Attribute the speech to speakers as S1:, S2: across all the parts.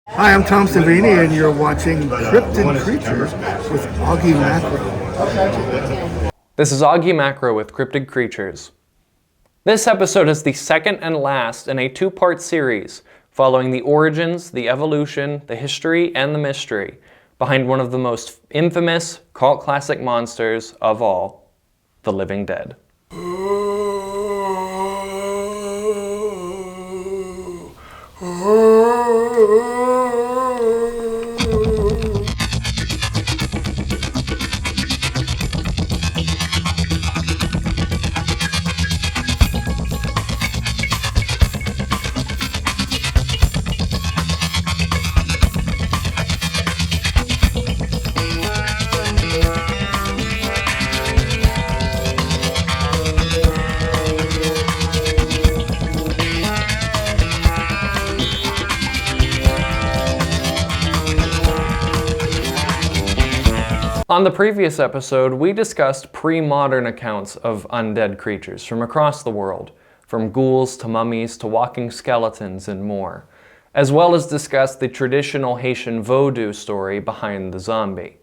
S1: Hi, I'm Tom Savini, and you're watching Cryptid Creatures with Augie Macro.
S2: This is Augie Macro with Cryptid Creatures. This episode is the second and last in a two-part series following the origins, the evolution, the history, and the mystery behind one of the most infamous cult classic monsters of all, the living dead. On the previous episode, we discussed pre-modern accounts of undead creatures from across the world, from ghouls to mummies to walking skeletons and more, as well as discussed the traditional Haitian Vodou story behind the zombie.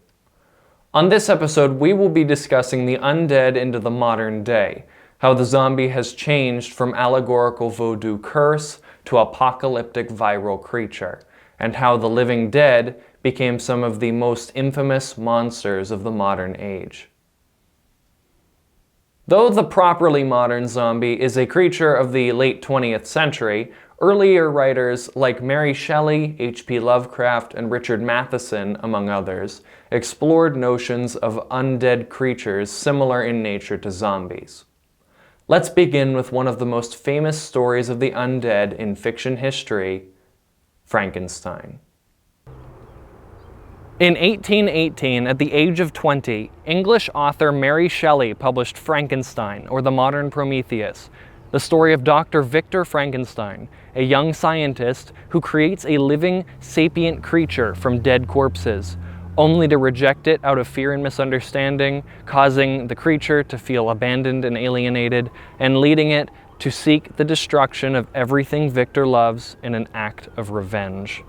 S2: On this episode, we will be discussing the undead into the modern day, how the zombie has changed from allegorical Vodou curse to apocalyptic viral creature, and how the living dead became some of the most infamous monsters of the modern age. Though the properly modern zombie is a creature of the late 20th century, earlier writers like Mary Shelley, H.P. Lovecraft, and Richard Matheson, among others, explored notions of undead creatures similar in nature to zombies. Let's begin with one of the most famous stories of the undead in fiction history, Frankenstein. In 1818, at the age of 20, English author Mary Shelley published Frankenstein, or the Modern Prometheus, the story of Dr. Victor Frankenstein, a young scientist who creates a living, sapient creature from dead corpses, only to reject it out of fear and misunderstanding, causing the creature to feel abandoned and alienated, and leading it to seek the destruction of everything Victor loves in an act of revenge.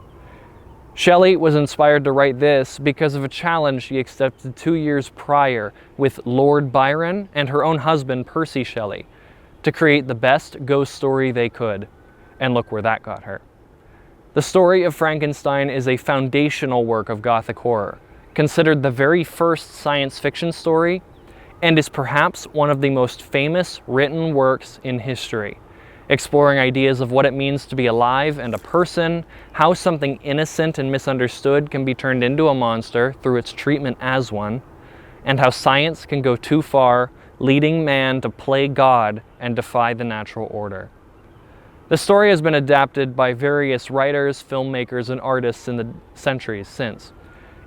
S2: Shelley was inspired to write this because of a challenge she accepted 2 years prior with Lord Byron and her own husband, Percy Shelley, to create the best ghost story they could. And look where that got her. The story of Frankenstein is a foundational work of Gothic horror, considered the very first science fiction story, and is perhaps one of the most famous written works in history, exploring ideas of what it means to be alive and a person, how something innocent and misunderstood can be turned into a monster through its treatment as one, and how science can go too far, leading man to play God and defy the natural order. The story has been adapted by various writers, filmmakers, and artists in the centuries since.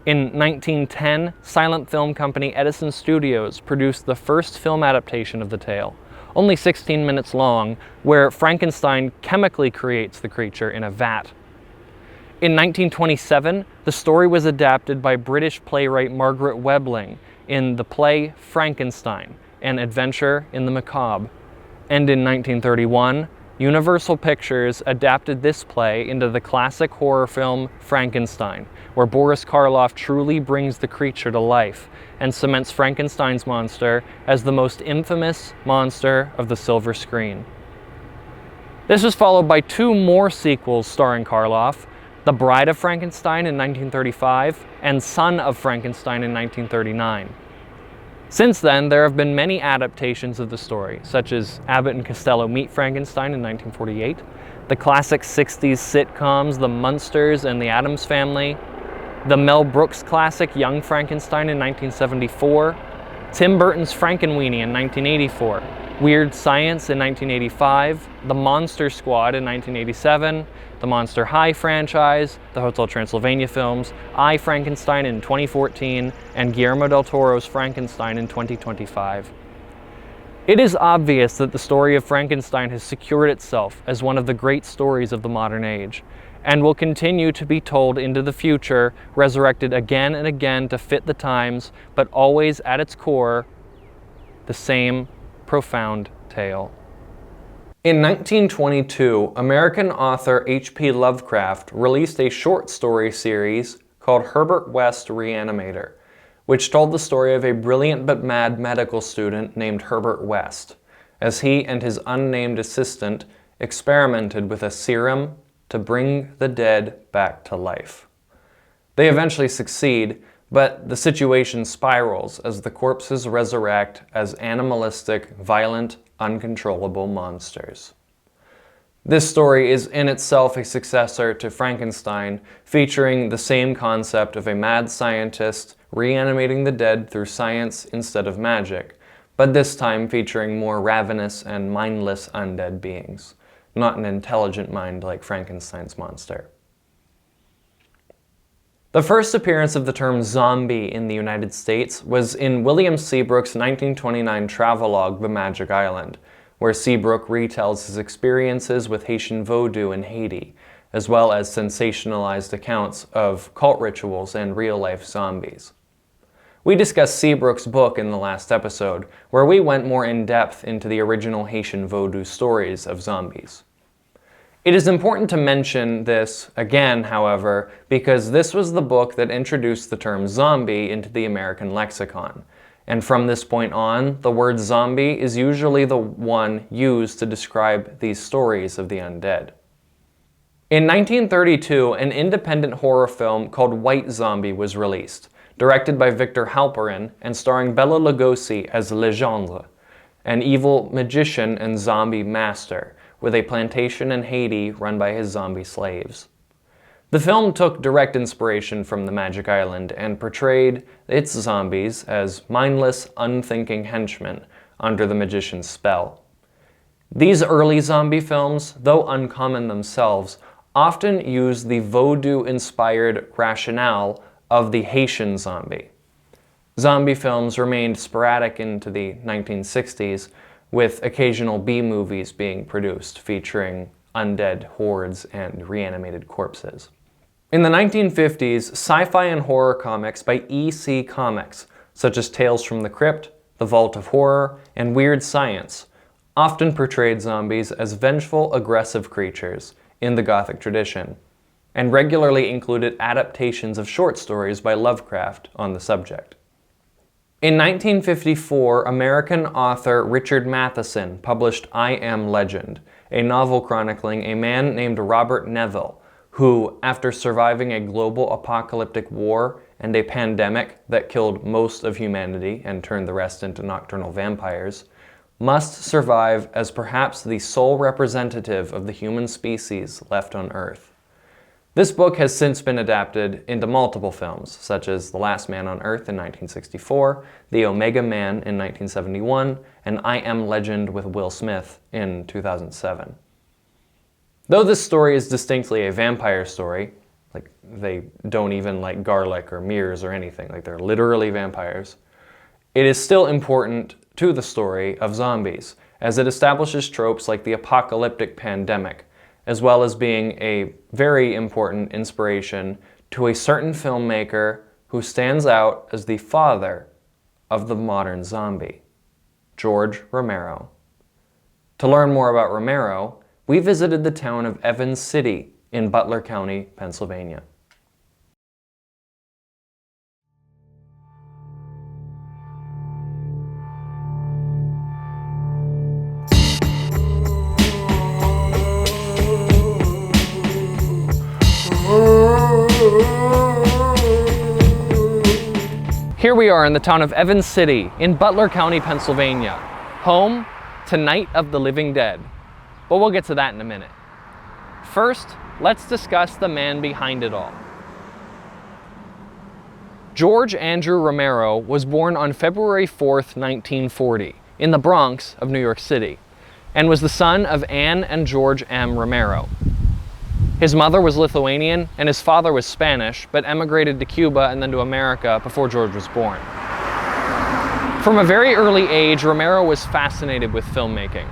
S2: In 1910, silent film company Edison Studios produced the first film adaptation of the tale, only 16 minutes long, where Frankenstein chemically creates the creature in a vat. In 1927, the story was adapted by British playwright Margaret Webling in the play Frankenstein, An Adventure in the Macabre. And in 1931, Universal Pictures adapted this play into the classic horror film Frankenstein, where Boris Karloff truly brings the creature to life and cements Frankenstein's monster as the most infamous monster of the silver screen. This was followed by 2 more sequels starring Karloff, The Bride of Frankenstein in 1935 and Son of Frankenstein in 1939. Since then, there have been many adaptations of the story, such as Abbott and Costello Meet Frankenstein in 1948, the classic 60s sitcoms The Munsters and The Addams Family, the Mel Brooks classic Young Frankenstein in 1974, Tim Burton's Frankenweenie in 1984, Weird Science in 1985, The Monster Squad in 1987, the Monster High franchise, the Hotel Transylvania films, I, Frankenstein in 2014, and Guillermo del Toro's Frankenstein in 2025. It is obvious that the story of Frankenstein has secured itself as one of the great stories of the modern age, and will continue to be told into the future, resurrected again and again to fit the times, but always at its core, the same profound tale. In 1922, American author H.P. Lovecraft released a short story series called Herbert West Reanimator, which told the story of a brilliant but mad medical student named Herbert West, as he and his unnamed assistant experimented with a serum to bring the dead back to life. They eventually succeed, but the situation spirals as the corpses resurrect as animalistic, violent, uncontrollable monsters. This story is in itself a successor to Frankenstein, featuring the same concept of a mad scientist reanimating the dead through science instead of magic, but this time featuring more ravenous and mindless undead beings, not an intelligent mind like Frankenstein's monster. The first appearance of the term zombie in the United States was in William Seabrook's 1929 travelogue, The Magic Island, where Seabrook retells his experiences with Haitian voodoo in Haiti, as well as sensationalized accounts of cult rituals and real-life zombies. We discussed Seabrook's book in the last episode, where we went more in-depth into the original Haitian voodoo stories of zombies. It is important to mention this again, however, because this was the book that introduced the term zombie into the American lexicon, and from this point on, the word zombie is usually the one used to describe these stories of the undead. In 1932, an independent horror film called White Zombie was released, directed by Victor Halperin and starring Bela Lugosi as Legendre, an evil magician and zombie master, with a plantation in Haiti run by his zombie slaves. The film took direct inspiration from The Magic Island and portrayed its zombies as mindless, unthinking henchmen under the magician's spell. These early zombie films, though uncommon themselves, often use the voodoo-inspired rationale of the Haitian zombie. Zombie films remained sporadic into the 1960s, with occasional B-movies being produced featuring undead hordes and reanimated corpses. In the 1950s, sci-fi and horror comics by EC Comics, such as Tales from the Crypt, The Vault of Horror, and Weird Science, often portrayed zombies as vengeful, aggressive creatures in the Gothic tradition, and regularly included adaptations of short stories by Lovecraft on the subject. In 1954, American author Richard Matheson published I Am Legend, a novel chronicling a man named Robert Neville, who, after surviving a global apocalyptic war and a pandemic that killed most of humanity and turned the rest into nocturnal vampires, must survive as perhaps the sole representative of the human species left on Earth. This book has since been adapted into multiple films, such as The Last Man on Earth in 1964, The Omega Man in 1971, and I Am Legend with Will Smith in 2007. Though this story is distinctly a vampire story, like they don't even like garlic or mirrors or anything, like they're literally vampires, it is still important to the story of zombies, as it establishes tropes like the apocalyptic pandemic, as well as being a very important inspiration to a certain filmmaker who stands out as the father of the modern zombie, George Romero. To learn more about Romero, we visited the town of Evans City in Butler County, Pennsylvania. Here we are in the town of Evans City in Butler County, Pennsylvania, home to Night of the Living Dead. But we'll get to that in a minute. First, let's discuss the man behind it all. George Andrew Romero was born on February 4th, 1940, in the Bronx of New York City, and was the son of Anne and George M. Romero. His mother was Lithuanian and his father was Spanish, but emigrated to Cuba and then to America before George was born. From a very early age, Romero was fascinated with filmmaking.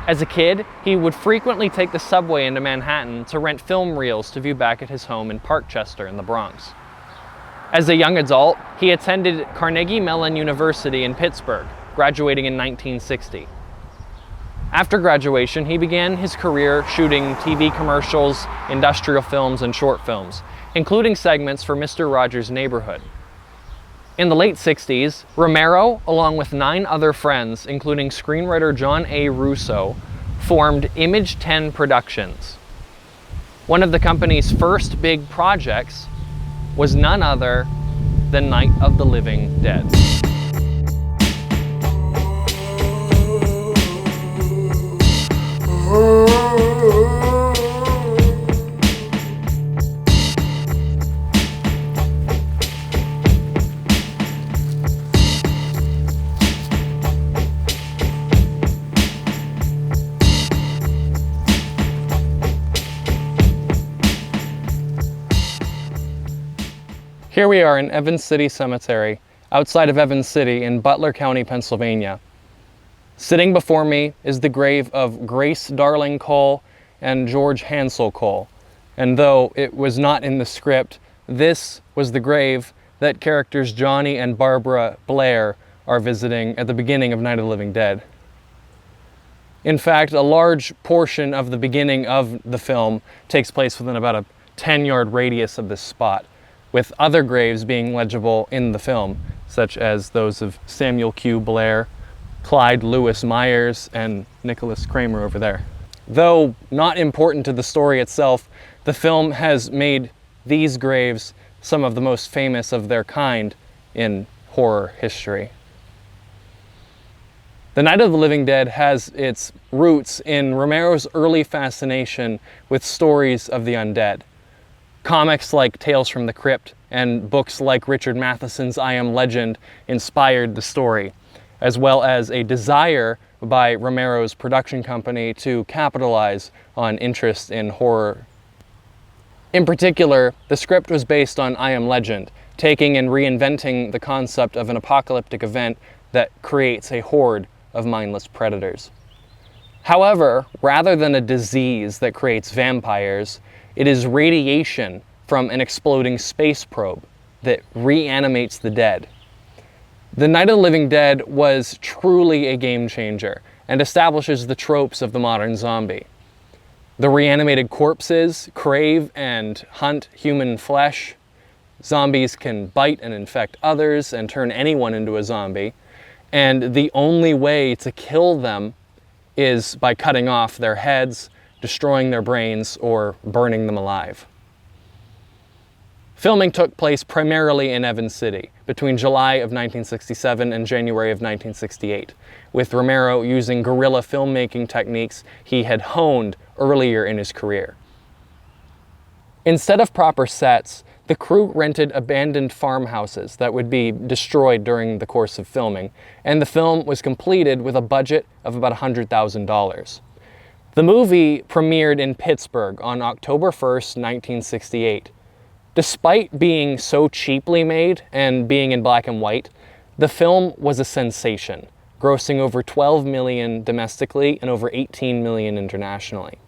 S2: As a kid, he would frequently take the subway into Manhattan to rent film reels to view back at his home in Parkchester in the Bronx. As a young adult, he attended Carnegie Mellon University in Pittsburgh, graduating in 1960. After graduation, he began his career shooting TV commercials, industrial films, and short films, including segments for Mr. Rogers' Neighborhood. In the late 60s, Romero, along with 9 other friends, including screenwriter John A. Russo, formed Image 10 Productions. One of the company's first big projects was none other than Night of the Living Dead. Here we are in Evans City Cemetery, outside of Evans City in Butler County, Pennsylvania. Sitting before me is the grave of Grace Darling Cole and George Hansel Cole. And though it was not in the script, this was the grave that characters Johnny and Barbara Blair are visiting at the beginning of Night of the Living Dead. In fact, a large portion of the beginning of the film takes place within about a 10-yard radius of this spot, with other graves being legible in the film, such as those of Samuel Q. Blair, Clyde Lewis Myers, and Nicholas Kramer over there. Though not important to the story itself, the film has made these graves some of the most famous of their kind in horror history. The Night of the Living Dead has its roots in Romero's early fascination with stories of the undead. Comics like Tales from the Crypt and books like Richard Matheson's I Am Legend inspired the story, as well as a desire by Romero's production company to capitalize on interest in horror. In particular, the script was based on I Am Legend, taking and reinventing the concept of an apocalyptic event that creates a horde of mindless predators. However, rather than a disease that creates vampires, it is radiation from an exploding space probe that reanimates the dead. The Night of the Living Dead was truly a game changer and establishes the tropes of the modern zombie. The reanimated corpses crave and hunt human flesh. Zombies can bite and infect others and turn anyone into a zombie. And the only way to kill them is by cutting off their heads, destroying their brains, or burning them alive. Filming took place primarily in Evans City between July of 1967 and January of 1968, with Romero using guerrilla filmmaking techniques he had honed earlier in his career. Instead of proper sets, the crew rented abandoned farmhouses that would be destroyed during the course of filming, and the film was completed with a budget of about $100,000. The movie premiered in Pittsburgh on October 1st, 1968. Despite being so cheaply made and being in black and white, the film was a sensation, grossing over $12 million domestically and over $18 million internationally.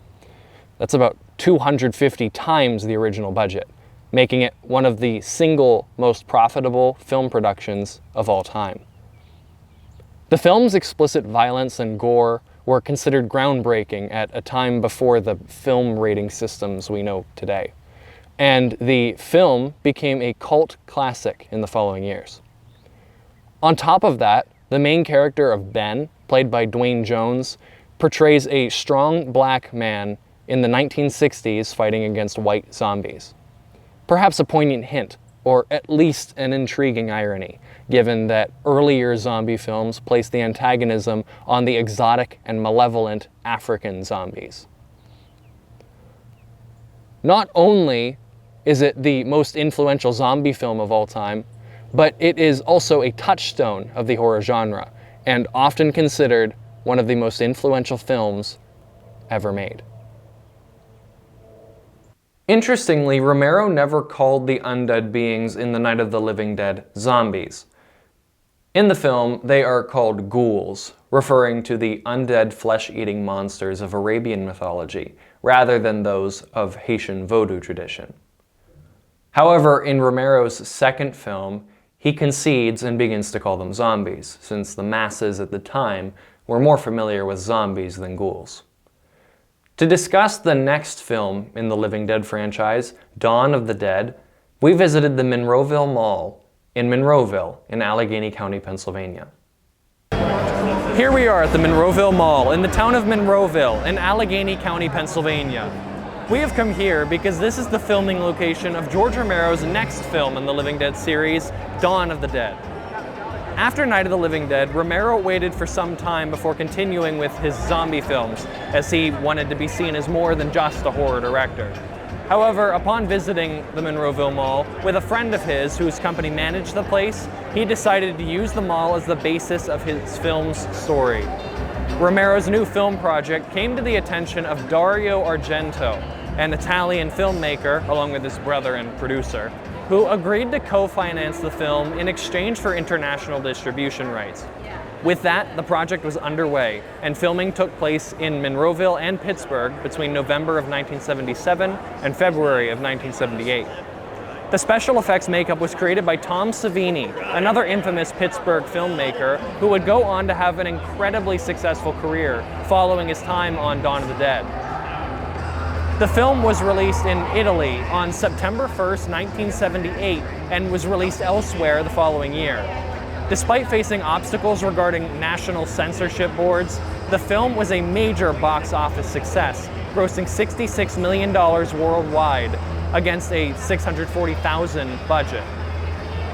S2: That's about 250 times the original budget, making it one of the single most profitable film productions of all time. The film's explicit violence and gore were considered groundbreaking at a time before the film rating systems we know today, and the film became a cult classic in the following years. On top of that, the main character of Ben, played by Dwayne Jones, portrays a strong black man in the 1960s fighting against white zombies. Perhaps a poignant hint, or at least an intriguing irony, given that earlier zombie films placed the antagonism on the exotic and malevolent African zombies. Not only is it the most influential zombie film of all time, but it is also a touchstone of the horror genre, and often considered one of the most influential films ever made. Interestingly, Romero never called the undead beings in the Night of the Living Dead zombies. In the film, they are called ghouls, referring to the undead flesh-eating monsters of Arabian mythology, rather than those of Haitian Vodou tradition. However, in Romero's second film, he concedes and begins to call them zombies, since the masses at the time we're more familiar with zombies than ghouls. To discuss the next film in the Living Dead franchise, Dawn of the Dead, we visited the Monroeville Mall in Monroeville in Allegheny County, Pennsylvania. Here we are at the Monroeville Mall in the town of Monroeville in Allegheny County, Pennsylvania. We have come here because this is the filming location of George Romero's next film in the Living Dead series, Dawn of the Dead. After Night of the Living Dead, Romero waited for some time before continuing with his zombie films, as he wanted to be seen as more than just a horror director. However, upon visiting the Monroeville Mall with a friend of his whose company managed the place, he decided to use the mall as the basis of his film's story. Romero's new film project came to the attention of Dario Argento, an Italian filmmaker, along with his brother and producer, who agreed to co-finance the film in exchange for international distribution rights. With that, the project was underway, and filming took place in Monroeville and Pittsburgh between November of 1977 and February of 1978. The special effects makeup was created by Tom Savini, another infamous Pittsburgh filmmaker who would go on to have an incredibly successful career following his time on Dawn of the Dead. The film was released in Italy on September 1st, 1978, and was released elsewhere the following year. Despite facing obstacles regarding national censorship boards, the film was a major box office success, grossing $66 million worldwide against a $640,000 budget.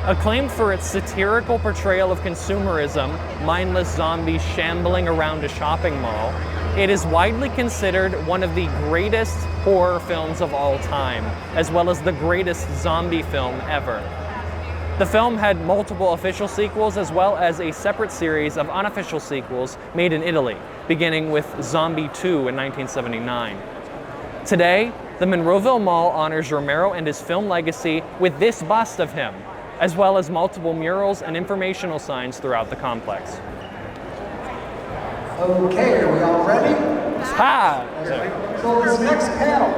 S2: Acclaimed for its satirical portrayal of consumerism, mindless zombies shambling around a shopping mall, it is widely considered one of the greatest horror films of all time, as well as the greatest zombie film ever. The film had multiple official sequels as well as a separate series of unofficial sequels made in Italy, beginning with Zombie 2 in 1979. Today, the Monroeville Mall honors Romero and his film legacy with this bust of him, as well as multiple murals and informational signs throughout the complex.
S3: Okay, are we all ready?
S2: Ha!
S3: So this next panel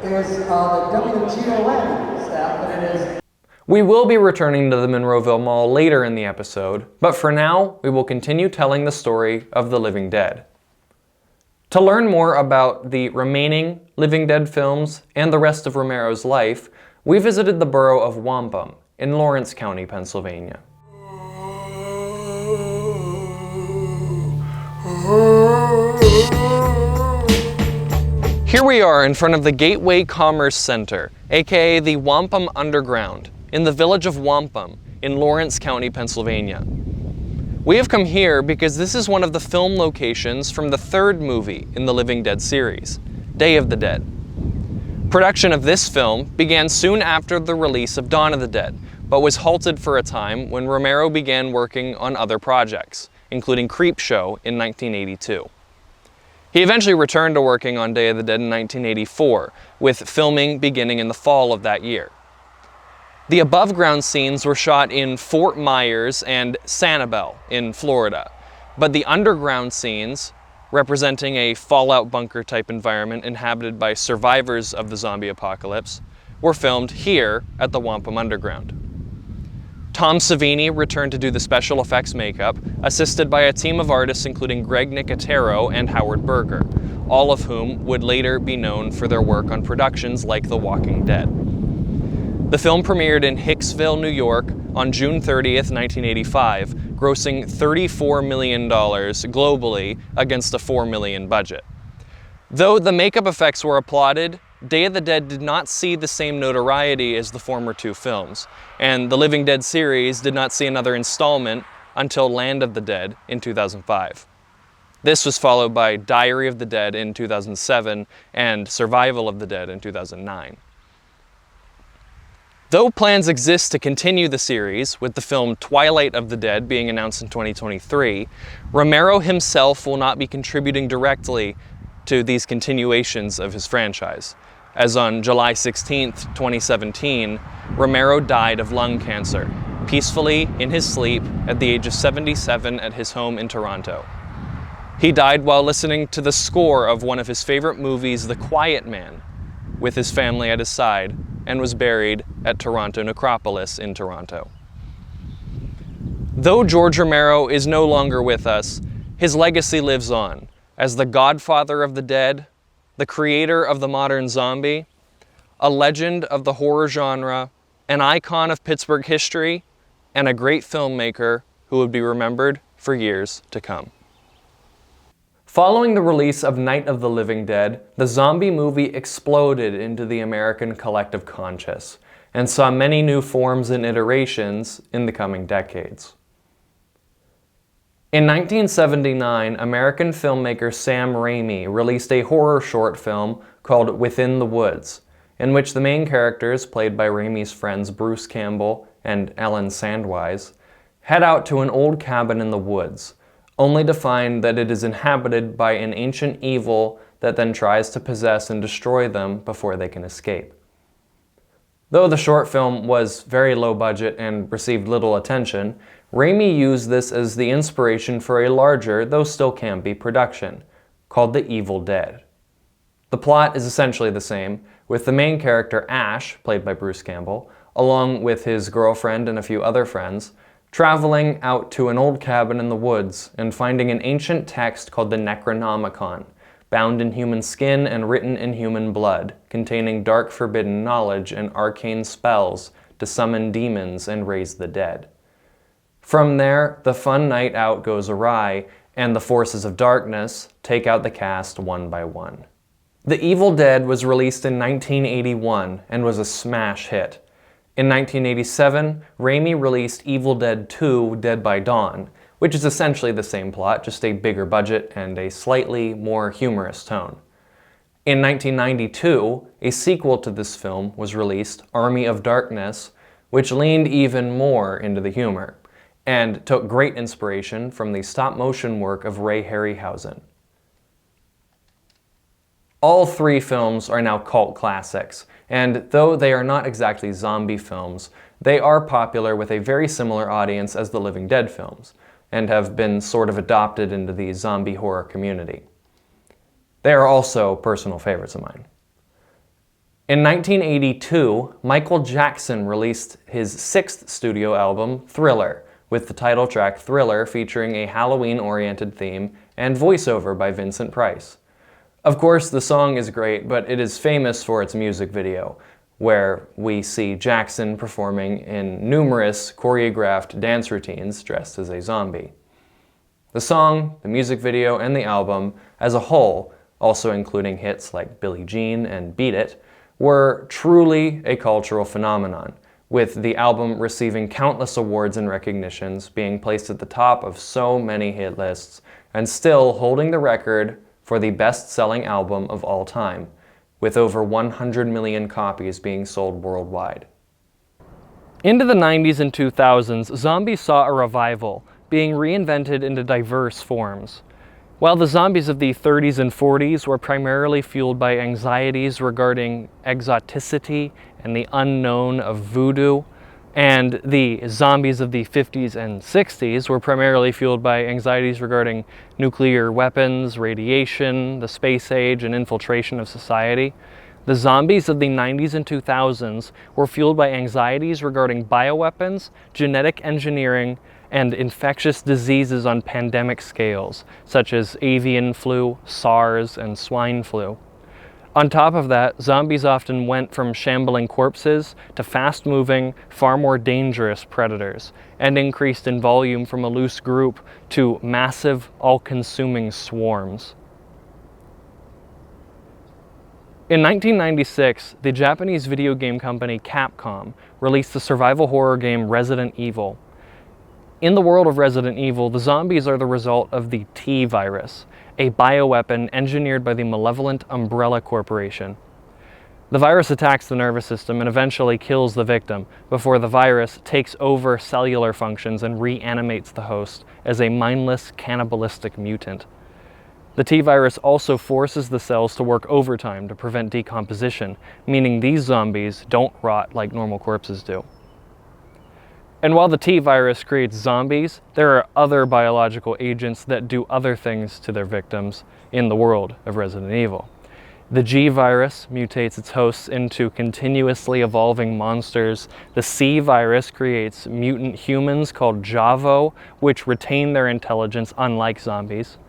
S3: is the WTON staff, and it is...
S2: We will be returning to the Monroeville Mall later in the episode, but for now, we will continue telling the story of the Living Dead. To learn more about the remaining Living Dead films and the rest of Romero's life, we visited the borough of Wampum in Lawrence County, Pennsylvania. Here we are in front of the Gateway Commerce Center, aka the Wampum Underground, in the village of Wampum in Lawrence County, Pennsylvania. We have come here because this is one of the film locations from the third movie in the Living Dead series, Day of the Dead. Production of this film began soon after the release of Dawn of the Dead, but was halted for a time when Romero began working on other projects, including Creepshow in 1982. He eventually returned to working on Day of the Dead in 1984, with filming beginning in the fall of that year. The above-ground scenes were shot in Fort Myers and Sanibel in Florida, but the underground scenes, representing a fallout bunker-type environment inhabited by survivors of the zombie apocalypse, were filmed here at the Wampum Underground. Tom Savini returned to do the special effects makeup, assisted by a team of artists including Greg Nicotero and Howard Berger, all of whom would later be known for their work on productions like The Walking Dead. The film premiered in Hicksville, New York on June 30th, 1985, grossing $34 million globally against a $4 million budget. Though the makeup effects were applauded, Day of the Dead did not see the same notoriety as the former two films, and the Living Dead series did not see another installment until Land of the Dead in 2005. This was followed by Diary of the Dead in 2007 and Survival of the Dead in 2009. Though plans exist to continue the series, with the film Twilight of the Dead being announced in 2023, Romero himself will not be contributing directly to these continuations of his franchise, as on July 16, 2017, Romero died of lung cancer, peacefully in his sleep at the age of 77 at his home in Toronto. He died while listening to the score of one of his favorite movies, The Quiet Man, with his family at his side, and was buried at Toronto Necropolis in Toronto. Though George Romero is no longer with us, His legacy lives on as the godfather of the dead, the creator of the modern zombie, a legend of the horror genre, an icon of Pittsburgh history, and a great filmmaker who would be remembered for years to come. Following the release of Night of the Living Dead, the zombie movie exploded into the American collective conscious and saw many new forms and iterations in the coming decades. In 1979, American filmmaker Sam Raimi released a horror short film called Within the Woods, in which the main characters, played by Raimi's friends Bruce Campbell and Ellen Sandwise, head out to an old cabin in the woods, only to find that it is inhabited by an ancient evil that then tries to possess and destroy them before they can escape. Though the short film was very low budget and received little attention, Raimi used this as the inspiration for a larger, though still campy, production called The Evil Dead. The plot is essentially the same, with the main character Ash, played by Bruce Campbell, along with his girlfriend and a few other friends, traveling out to an old cabin in the woods and finding an ancient text called the Necronomicon, bound in human skin and written in human blood, containing dark forbidden knowledge and arcane spells to summon demons and raise the dead. From there, the fun night out goes awry, and the forces of darkness take out the cast one by one. The Evil Dead was released in 1981 and was a smash hit. In 1987, Raimi released Evil Dead 2: Dead by Dawn, which is essentially the same plot, just a bigger budget and a slightly more humorous tone. In 1992, a sequel to this film was released, Army of Darkness, which leaned even more into the humor, and took great inspiration from the stop-motion work of Ray Harryhausen. All three films are now cult classics, and though they are not exactly zombie films, they are popular with a very similar audience as the Living Dead films, and have been sort of adopted into the zombie horror community. They are also personal favorites of mine. In 1982, Michael Jackson released his sixth studio album, Thriller, with the title track Thriller featuring a Halloween-oriented theme and voiceover by Vincent Price. Of course, the song is great, but it is famous for its music video, where we see Jackson performing in numerous choreographed dance routines dressed as a zombie. The song, the music video, and the album as a whole, also including hits like Billie Jean and Beat It, were truly a cultural phenomenon, with the album receiving countless awards and recognitions, being placed at the top of so many hit lists, and still holding the record for the best-selling album of all time, with over 100 million copies being sold worldwide. Into the 90s and 2000s, zombies saw a revival, being reinvented into diverse forms. While the zombies of the 30s and 40s were primarily fueled by anxieties regarding exoticity and the unknown of voodoo, and the zombies of the 50s and 60s were primarily fueled by anxieties regarding nuclear weapons, radiation, the space age, and infiltration of society, the zombies of the 90s and 2000s were fueled by anxieties regarding bioweapons, genetic engineering, and infectious diseases on pandemic scales, such as avian flu, SARS, and swine flu. On top of that, zombies often went from shambling corpses to fast-moving, far more dangerous predators, and increased in volume from a loose group to massive, all-consuming swarms. In 1996, the Japanese video game company Capcom released the survival horror game Resident Evil. In the world of Resident Evil, the zombies are the result of the T virus, a bioweapon engineered by the malevolent Umbrella Corporation. The virus attacks the nervous system and eventually kills the victim before the virus takes over cellular functions and reanimates the host as a mindless, cannibalistic mutant. The T virus also forces the cells to work overtime to prevent decomposition, meaning these zombies don't rot like normal corpses do. And while the T virus creates zombies, there are other biological agents that do other things to their victims in the world of Resident Evil. The G virus mutates its hosts into continuously evolving monsters. The C virus creates mutant humans called Javo, which retain their intelligence unlike zombies.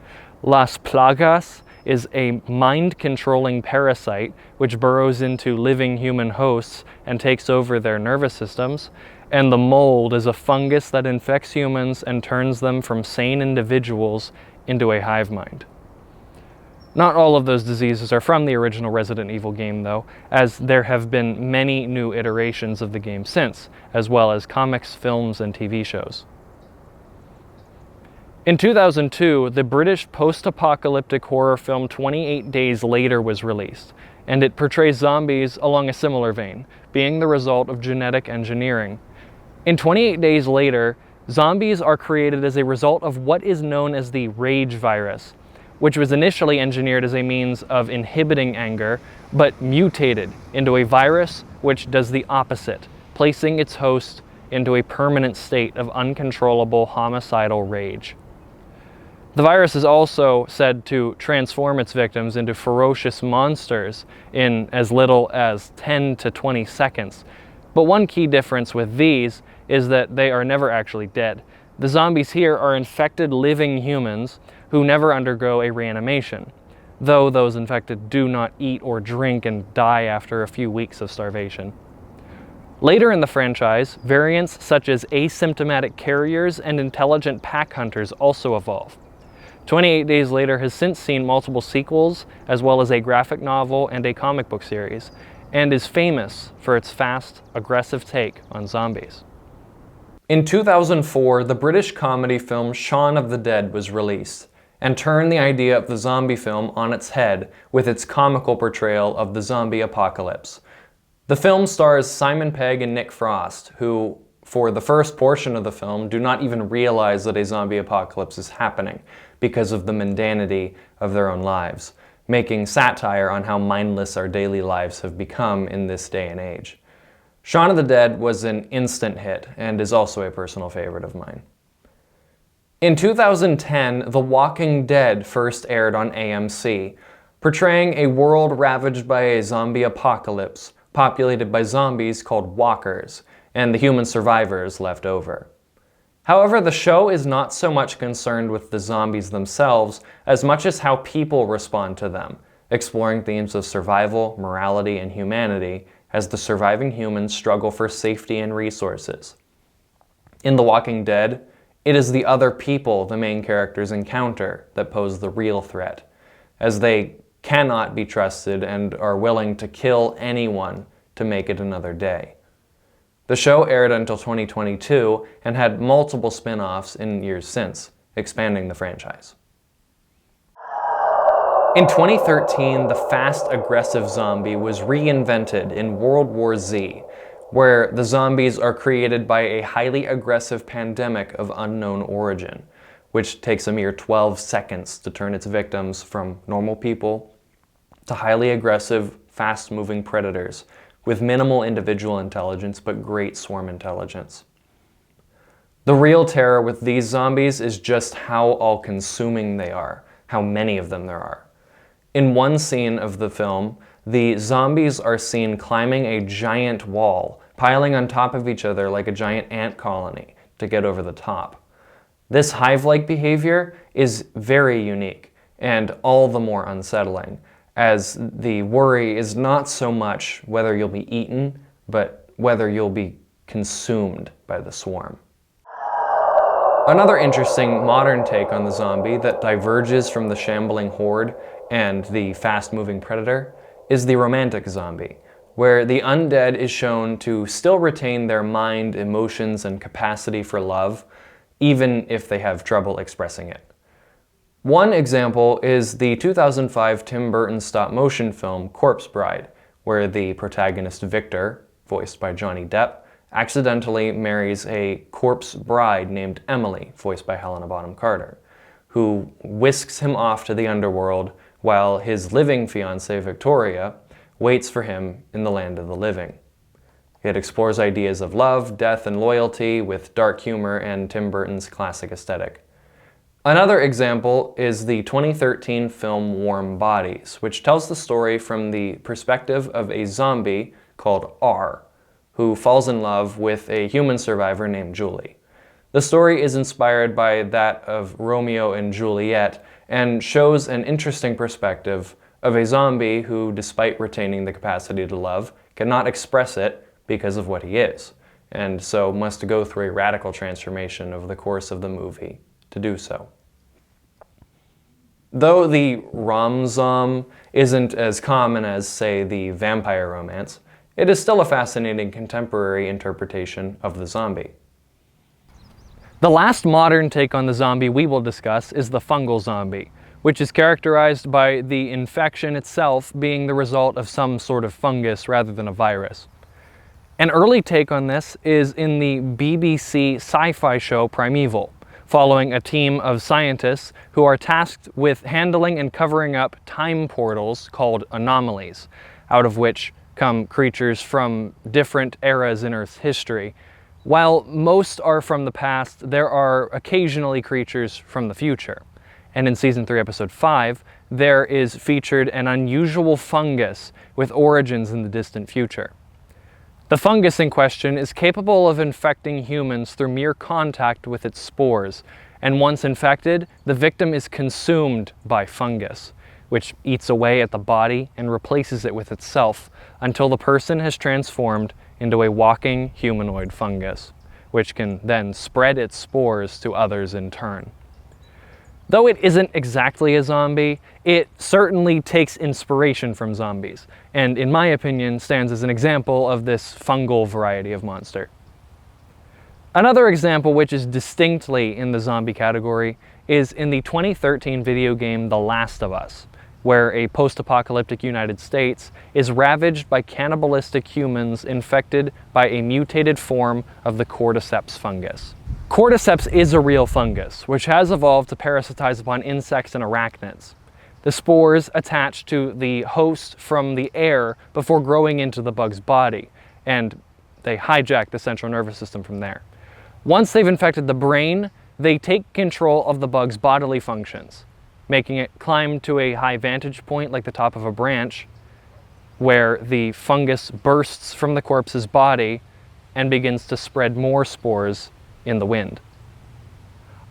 S2: Las Plagas is a mind-controlling parasite which burrows into living human hosts and takes over their nervous systems. And the mold is a fungus that infects humans and turns them from sane individuals into a hive mind. Not all of those diseases are from the original Resident Evil game though, as there have been many new iterations of the game since, as well as comics, films, and TV shows. In 2002, the British post-apocalyptic horror film 28 Days Later was released, and it portrays zombies along a similar vein, being the result of genetic engineering. In 28 Days Later, zombies are created as a result of what is known as the rage virus, which was initially engineered as a means of inhibiting anger, but mutated into a virus which does the opposite, placing its host into a permanent state of uncontrollable homicidal rage. The virus is also said to transform its victims into ferocious monsters in as little as 10 to 20 seconds. But one key difference with these is that they are never actually dead. The zombies here are infected living humans who never undergo a reanimation, though those infected do not eat or drink and die after a few weeks of starvation. Later in the franchise, variants such as asymptomatic carriers and intelligent pack hunters also evolve. 28 Days Later has since seen multiple sequels, as well as a graphic novel and a comic book series, and is famous for its fast, aggressive take on zombies. In 2004, the British comedy film Shaun of the Dead was released, and turned the idea of the zombie film on its head with its comical portrayal of the zombie apocalypse. The film stars Simon Pegg and Nick Frost, who, for the first portion of the film, do not even realize that a zombie apocalypse is happening because of the mundanity of their own lives, making satire on how mindless our daily lives have become in this day and age. Shaun of the Dead was an instant hit and is also a personal favorite of mine. In 2010, The Walking Dead first aired on AMC, portraying a world ravaged by a zombie apocalypse, populated by zombies called walkers, and the human survivors left over. However, the show is not so much concerned with the zombies themselves as much as how people respond to them, exploring themes of survival, morality, and humanity as the surviving humans struggle for safety and resources. In The Walking Dead, it is the other people the main characters encounter that pose the real threat, as they cannot be trusted and are willing to kill anyone to make it another day. The show aired until 2022 and had multiple spin-offs in years since, expanding the franchise. In 2013, the fast, aggressive zombie was reinvented in World War Z, where the zombies are created by a highly aggressive pandemic of unknown origin, which takes a mere 12 seconds to turn its victims from normal people to highly aggressive, fast-moving predators with minimal individual intelligence but great swarm intelligence. The real terror with these zombies is just how all-consuming they are, how many of them there are. In one scene of the film, the zombies are seen climbing a giant wall, piling on top of each other like a giant ant colony to get over the top. This hive-like behavior is very unique and all the more unsettling, as the worry is not so much whether you'll be eaten, but whether you'll be consumed by the swarm. Another interesting modern take on the zombie that diverges from the shambling horde and the fast-moving predator is the romantic zombie, where the undead is shown to still retain their mind, emotions, and capacity for love, even if they have trouble expressing it. One example is the 2005 Tim Burton stop-motion film Corpse Bride, where the protagonist Victor, voiced by Johnny Depp, accidentally marries a corpse bride named Emily, voiced by Helena Bonham Carter, who whisks him off to the underworld while his living fiancée Victoria waits for him in the land of the living. It explores ideas of love, death, and loyalty with dark humor and Tim Burton's classic aesthetic. Another example is the 2013 film Warm Bodies, which tells the story from the perspective of a zombie called R, who falls in love with a human survivor named Julie. The story is inspired by that of Romeo and Juliet and shows an interesting perspective of a zombie who, despite retaining the capacity to love, cannot express it because of what he is, and so must go through a radical transformation over the course of the movie to do so. Though the rom-zom isn't as common as, say, the vampire romance, it is still a fascinating contemporary interpretation of the zombie. The last modern take on the zombie we will discuss is the fungal zombie, which is characterized by the infection itself being the result of some sort of fungus rather than a virus. An early take on this is in the BBC sci-fi show Primeval, following a team of scientists who are tasked with handling and covering up time portals called anomalies, out of which come creatures from different eras in Earth's history. While most are from the past, there are occasionally creatures from the future. And in Season 3, Episode 5, there is featured an unusual fungus with origins in the distant future. The fungus in question is capable of infecting humans through mere contact with its spores, and once infected, the victim is consumed by fungus, which eats away at the body and replaces it with itself until the person has transformed into a walking humanoid fungus, which can then spread its spores to others in turn. Though it isn't exactly a zombie, it certainly takes inspiration from zombies, and in my opinion stands as an example of this fungal variety of monster. Another example which is distinctly in the zombie category is in the 2013 video game The Last of Us, where a post-apocalyptic United States is ravaged by cannibalistic humans infected by a mutated form of the cordyceps fungus. Cordyceps is a real fungus, which has evolved to parasitize upon insects and arachnids. The spores attach to the host from the air before growing into the bug's body, and they hijack the central nervous system from there. Once they've infected the brain, they take control of the bug's bodily functions, making it climb to a high vantage point like the top of a branch, where the fungus bursts from the corpse's body and begins to spread more spores in the wind.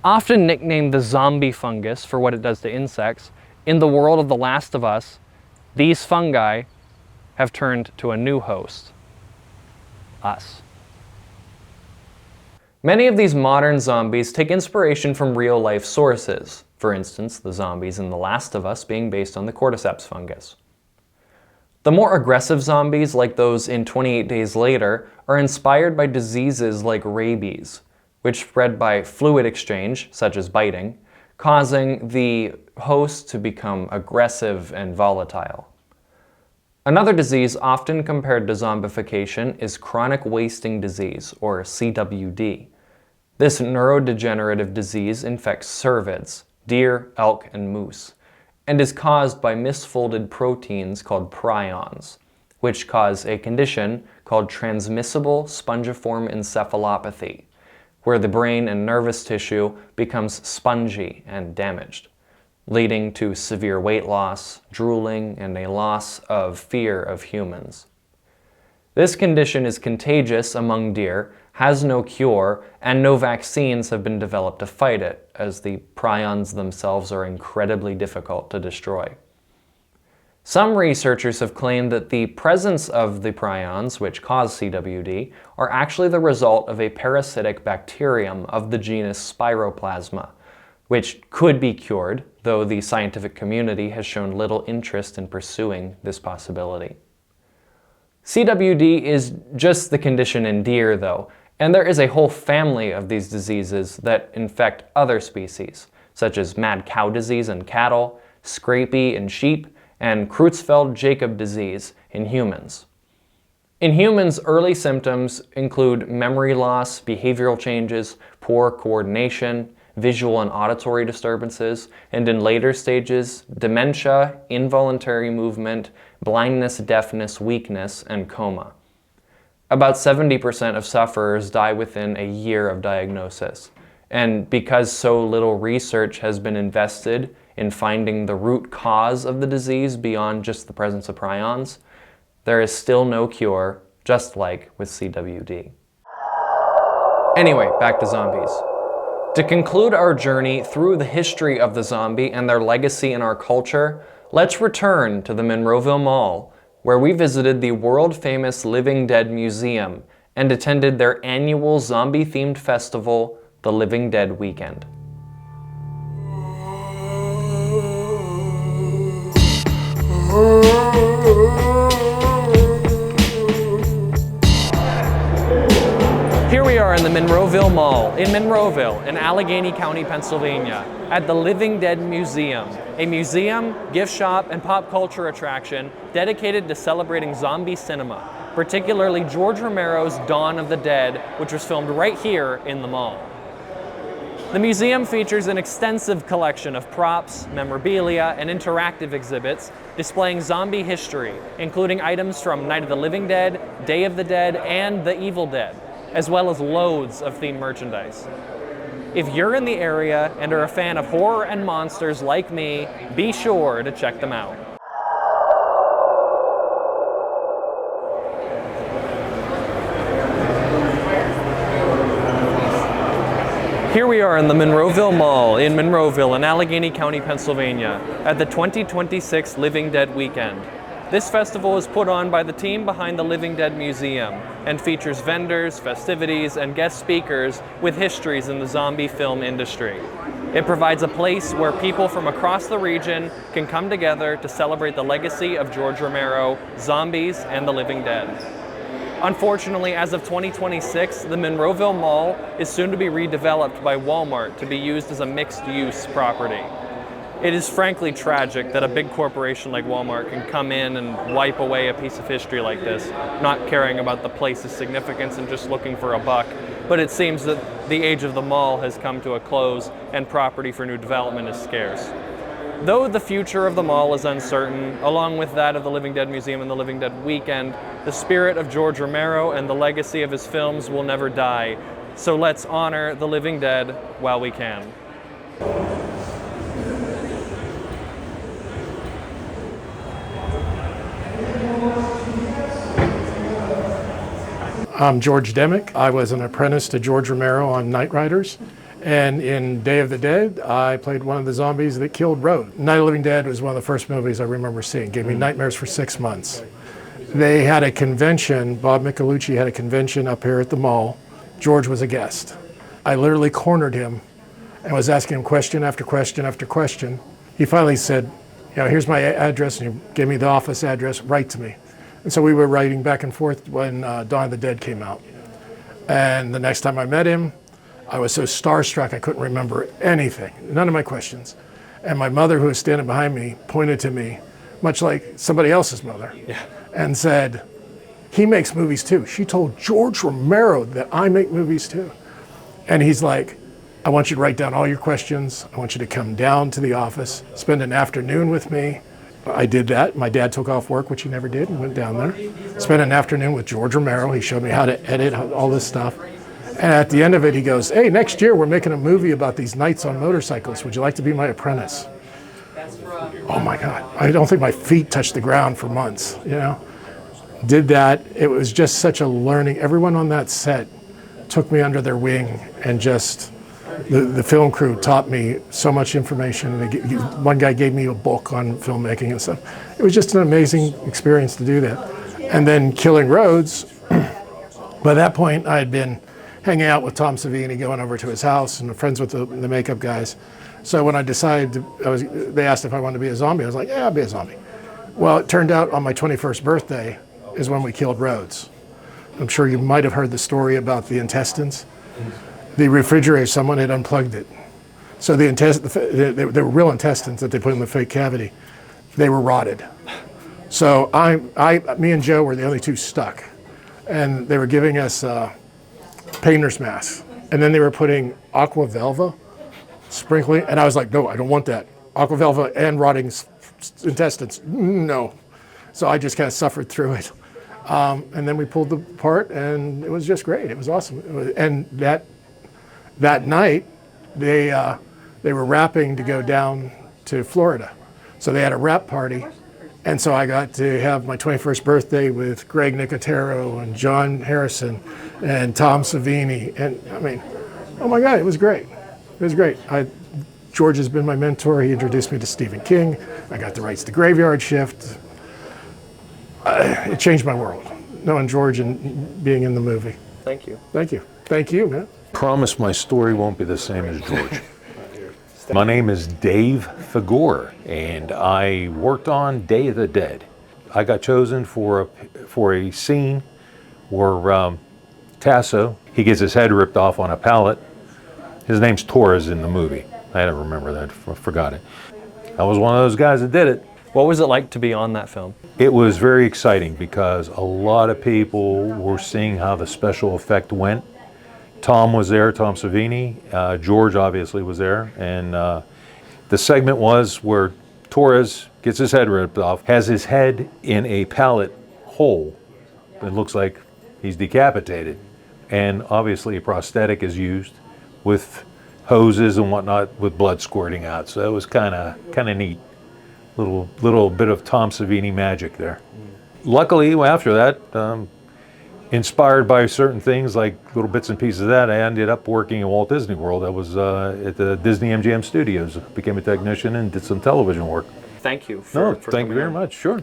S2: Often nicknamed the zombie fungus for what it does to insects, in the world of The Last of Us, these fungi have turned to a new host: us. Many of these modern zombies take inspiration from real-life sources, for instance, the zombies in The Last of Us being based on the cordyceps fungus. The more aggressive zombies, like those in 28 Days Later, are inspired by diseases like rabies, which spread by fluid exchange, such as biting, causing the host to become aggressive and volatile. Another disease often compared to zombification is chronic wasting disease, or CWD. This neurodegenerative disease infects cervids, deer, elk, and moose, and is caused by misfolded proteins called prions, which cause a condition called transmissible spongiform encephalopathy, where the brain and nervous tissue becomes spongy and damaged, leading to severe weight loss, drooling, and a loss of fear of humans. This condition is contagious among deer, has no cure, and no vaccines have been developed to fight it, as the prions themselves are incredibly difficult to destroy. Some researchers have claimed that the presence of the prions, which cause CWD, are actually the result of a parasitic bacterium of the genus Spiroplasma, which could be cured, though the scientific community has shown little interest in pursuing this possibility. CWD is just the condition in deer, though, and there is a whole family of these diseases that infect other species, such as mad cow disease in cattle, scrapie in sheep, and Creutzfeldt-Jakob disease in humans. In humans, early symptoms include memory loss, behavioral changes, poor coordination, visual and auditory disturbances, and in later stages, dementia, involuntary movement, blindness, deafness, weakness, and coma. About 70% of sufferers die within a year of diagnosis, And because so little research has been invested in finding the root cause of the disease beyond just the presence of prions, there is still no cure, just like with CWD. Anyway, back to zombies. To conclude our journey through the history of the zombie and their legacy in our culture, let's return to the Monroeville Mall, where we visited the world-famous Living Dead Museum and attended their annual zombie-themed festival, the Living Dead Weekend. Here we are in the Monroeville Mall, in Monroeville, in Allegheny County, Pennsylvania, at the Living Dead Museum, a museum, gift shop, and pop culture attraction dedicated to celebrating zombie cinema, particularly George Romero's Dawn of the Dead, which was filmed right here in the mall. The museum features an extensive collection of props, memorabilia, and interactive exhibits displaying zombie history, including items from Night of the Living Dead, Day of the Dead, and The Evil Dead, as well as loads of themed merchandise. If you're in the area and are a fan of horror and monsters like me, be sure to check them out. Here we are in the Monroeville Mall in Monroeville in Allegheny County, Pennsylvania, at the 2026 Living Dead Weekend. This festival is put on by the team behind the Living Dead Museum and features vendors, festivities, and guest speakers with histories in the zombie film industry. It provides a place where people from across the region can come together to celebrate the legacy of George Romero, zombies, and the living dead. Unfortunately, as of 2026, the Monroeville Mall is soon to be redeveloped by Walmart to be used as a mixed-use property. It is frankly tragic that a big corporation like Walmart can come in and wipe away a piece of history like this, not caring about the place's significance and just looking for a buck. But it seems that the age of the mall has come to a close and property for new development is scarce. Though the future of the mall is uncertain, along with that of the Living Dead Museum and the Living Dead Weekend, the spirit of George Romero and the legacy of his films will never die. So let's honor the living dead while we can.
S4: I'm George Demick. I was an apprentice to George Romero on Night Riders. And in Day of the Dead, I played one of the zombies that killed Rhodes. Night of the Living Dead was one of the first movies I remember seeing. Gave me nightmares for 6 months. They had a convention, Bob Michelucci had a convention up here at the mall. George was a guest. I literally cornered him and was asking him question after question after question. He finally said, you know, here's my address, and he gave me the office address, write to me. And so we were writing back and forth when Dawn of the Dead came out. And the next time I met him, I was so starstruck I couldn't remember anything, none of my questions. And my mother, who was standing behind me, pointed to me, much like somebody else's mother, and said, he makes movies too. She told George Romero that I make movies too. And he's like, I want you to write down all your questions. I want you to come down to the office, spend an afternoon with me. I did that. My dad took off work, which he never did, and went down there. Spent an afternoon with George Romero. He showed me how to edit all this stuff. And at the end of it, he goes, hey, next year we're making a movie about these knights on motorcycles. Would you like to be my apprentice? Oh my God. I don't think my feet touched the ground for months, you know? Did that. It was just such a learning. Everyone on that set took me under their wing and just, the film crew taught me so much information. One guy gave me a book on filmmaking and stuff. It was just an amazing experience to do that. And then killing Rhodes, by that point I had been hanging out with Tom Savini, going over to his house, and friends with the makeup guys. So when I decided, they asked if I wanted to be a zombie. I was like, yeah, I'll be a zombie. Well, it turned out on my 21st birthday is when we killed Rhodes. I'm sure you might have heard the story about the intestines. The refrigerator, someone had unplugged it. So they were real intestines that they put in the fake cavity. They were rotted. So me and Joe were the only two stuck. And they were giving us painter's masks. And then they were putting aqua velva, sprinkling, and I was like, no, I don't want that. Aqua velva and rotting intestines, no. So I just kind of suffered through it. And then we pulled the part, and it was just great. It was awesome. And that night, they were wrapping to go down to Florida. So they had a wrap party. And so I got to have my 21st birthday with Greg Nicotero and John Harrison and Tom Savini. And I mean, oh my God, it was great. It was great. George has been my mentor. He introduced me to Stephen King. I got the rights to Graveyard Shift. It changed my world, knowing George and being in the movie.
S2: Thank you.
S4: Thank you. Thank you, man.
S5: Promise my story won't be the same as George. My name is Dave Figore, and I worked on Day of the Dead. I got chosen for a scene where Tasso, he gets his head ripped off on a pallet. His name's Torres in the movie. I don't remember that, I forgot it. I was one of those guys that did it.
S2: What was it like to be on that film?
S5: It was very exciting because a lot of people were seeing how the special effect went. Tom was there, Tom Savini. George obviously was there. And the segment was where Torres gets his head ripped off, has his head in a pallet hole. It looks like he's decapitated. And obviously a prosthetic is used with hoses and whatnot with blood squirting out. So it was kind of neat. Little bit of Tom Savini magic there. Luckily, after that, inspired by certain things like little bits and pieces of that, I ended up working at Walt Disney World. I was at the Disney MGM Studios, became a technician and did some television work.
S2: Thank you
S5: Thank you very much. Sure.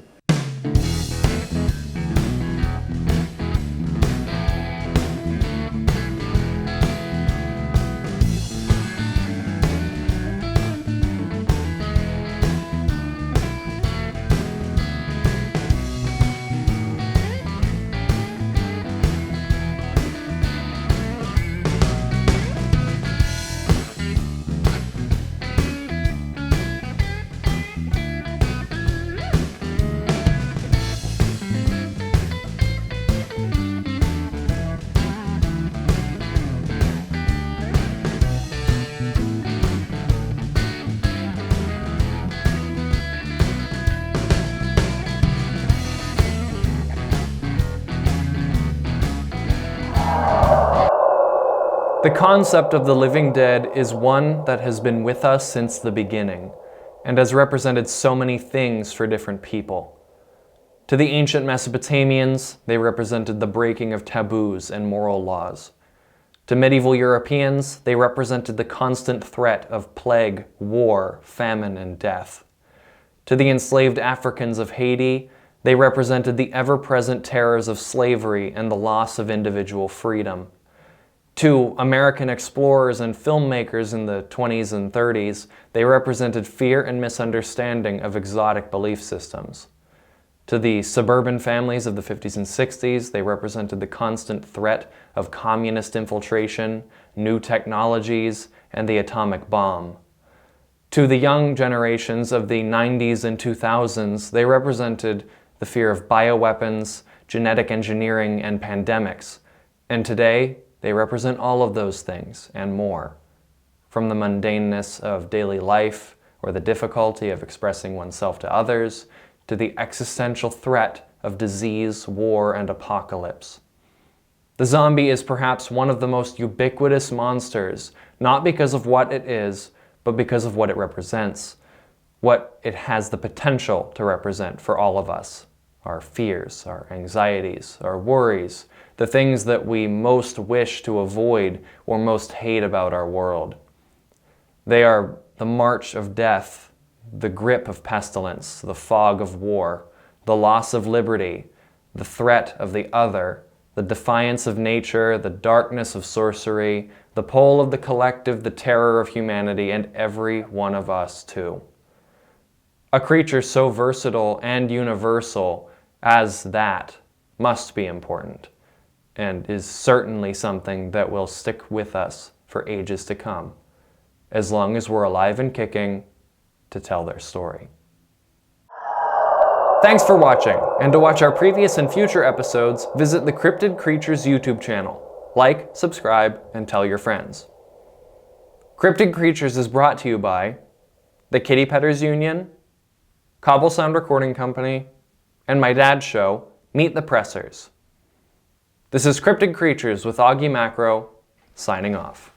S2: The concept of the living dead is one that has been with us since the beginning and has represented so many things for different people. To the ancient Mesopotamians, they represented the breaking of taboos and moral laws. To medieval Europeans, they represented the constant threat of plague, war, famine, and death. To the enslaved Africans of Haiti, they represented the ever-present terrors of slavery and the loss of individual freedom. To American explorers and filmmakers in the 20s and 30s, they represented fear and misunderstanding of exotic belief systems. To the suburban families of the 50s and 60s, they represented the constant threat of communist infiltration, new technologies, and the atomic bomb. To the young generations of the 90s and 2000s, they represented the fear of bioweapons, genetic engineering, and pandemics. And today, they represent all of those things and more. From the mundaneness of daily life or the difficulty of expressing oneself to others, to the existential threat of disease, war, and apocalypse. The zombie is perhaps one of the most ubiquitous monsters, not because of what it is, but because of what it represents, what it has the potential to represent for all of us. Our fears, our anxieties, our worries, the things that we most wish to avoid or most hate about our world. They are the march of death, the grip of pestilence, the fog of war, the loss of liberty, the threat of the other, the defiance of nature, the darkness of sorcery, the pull of the collective, the terror of humanity, and every one of us too. A creature so versatile and universal as that must be important, and is certainly something that will stick with us for ages to come, as long as we're alive and kicking to tell their story. Thanks for watching, and to watch our previous and future episodes, visit the Cryptid Creatures YouTube channel. Like, subscribe, and tell your friends. Cryptid Creatures is brought to you by the Kitty Petters Union, Cobble Sound Recording Company, and my dad's show, Meet the Pressers. This is Cryptid Creatures with Augie Macro, signing off.